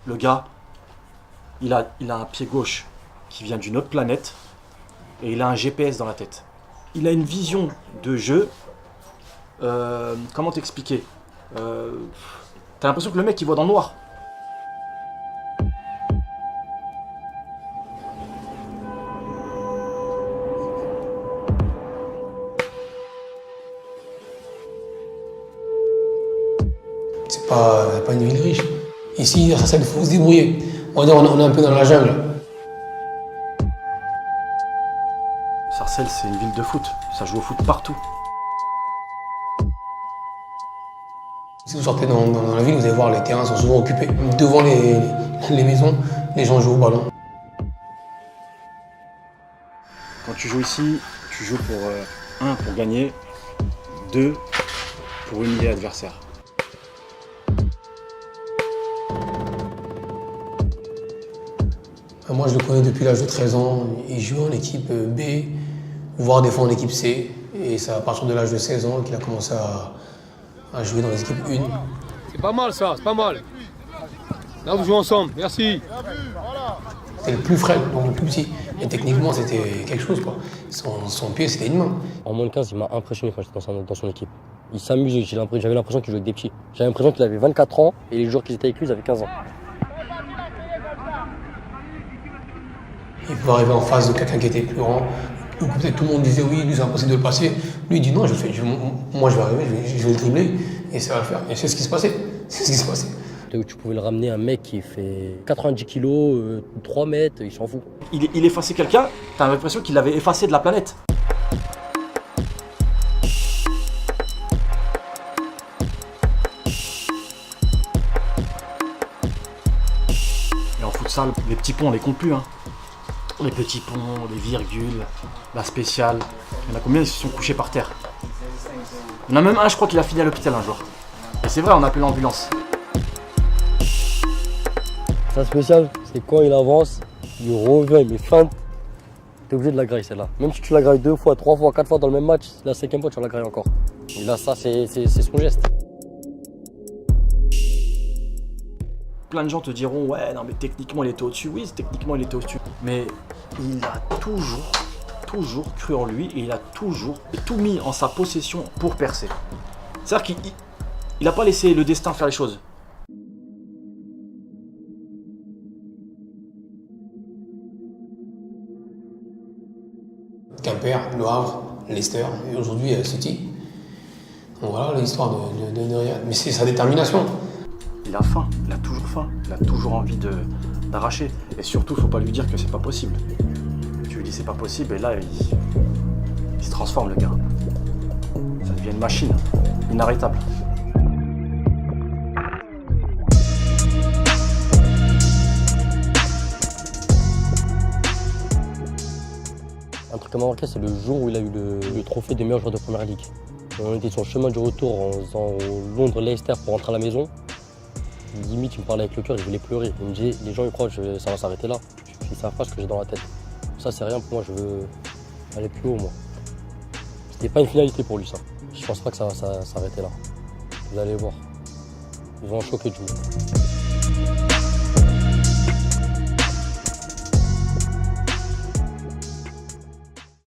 Le gars, il a un pied gauche qui vient d'une autre planète et il a un GPS dans la tête. Il a une vision de jeu. Comment t'expliquer? T'as l'impression que le mec il voit dans le noir. C'est pas une ville riche. Ici, à Sarcelles, il faut se débrouiller. On va dire on est un peu dans la jungle. Sarcelles, c'est une ville de foot. Ça joue au foot partout. Si vous sortez dans la ville, vous allez voir les terrains sont souvent occupés. Devant les maisons, les gens jouent au ballon. Quand tu joues ici, tu joues pour 1 pour gagner, 2 pour humilier l'adversaire. Moi, je le connais depuis l'âge de 13 ans. Il joue en équipe B, voire des fois en équipe C. Et c'est à partir de l'âge de 16 ans qu'il a commencé à jouer dans les équipes 1. C'est pas mal ça, c'est pas mal. Là, vous jouez ensemble, merci. C'était le plus frais, donc le plus petit. Et techniquement, c'était quelque chose, quoi. Son pied, c'était une main. En moins de 15, il m'a impressionné quand j'étais dans son équipe. Il s'amusait, j'avais l'impression qu'il jouait avec des petits. J'avais l'impression qu'il avait 24 ans et les joueurs qui étaient avec lui, ils avaient 15 ans. Il pouvait arriver en face de quelqu'un qui était plus grand, ou peut-être tout le monde disait oui, lui c'est impossible de le passer. Lui il dit non, moi je vais arriver, je vais le dribbler et ça va le faire. Et c'est ce qui se passait. C'est ce qui se passait. Tu pouvais le ramener un mec qui fait 90 kilos, 3 mètres, il s'en fout. Il effaçait quelqu'un, t'as l'impression qu'il l'avait effacé de la planète. Et en futsal, les petits ponts on les compte plus. Hein. Les petits ponts, les virgules, la spéciale. Il y en a combien ils se sont couchés par terre? Il y en a même un, je crois qu'il a fini à l'hôpital un jour. Et c'est vrai, on a appelé l'ambulance. Sa spéciale, c'est quand il avance, il revient, il met feinte. T'es obligé de la grailler celle-là. Même si tu la grailles 2 fois, 3 fois, 4 fois dans le même match, la 5e fois tu la grailles encore. Et là, ça, c'est son geste. Plein de gens te diront ouais non mais techniquement il était au-dessus. Oui techniquement il était au-dessus. Mais il a toujours cru en lui et il a toujours tout mis en sa possession pour percer. C'est-à-dire qu'il n'a pas laissé le destin faire les choses. Quimper, Le Havre, Leicester et aujourd'hui City. Donc voilà l'histoire de Riyad. Mais c'est sa détermination. Il a faim, il a toujours faim, il a toujours envie d'arracher. Et surtout, faut pas lui dire que c'est pas possible. Tu lui dis c'est pas possible et là, il se transforme le gars. Ça devient une machine, inarrêtable. Un truc qui m'a marqué, c'est le jour où il a eu le trophée des meilleurs joueurs de Première Ligue. On était sur le chemin du retour en faisant Londres-Leicester pour rentrer à la maison. Limite, il me parlait avec le cœur, il voulait pleurer. Il me disait, les gens ils croient que ça va s'arrêter là. Ils savent pas ce que j'ai dans la tête. Ça, c'est rien pour moi, je veux aller plus haut, moi. C'était pas une finalité pour lui, ça. Je pense pas que ça va s'arrêter là. Vous allez voir. Ils vont en choquer du monde.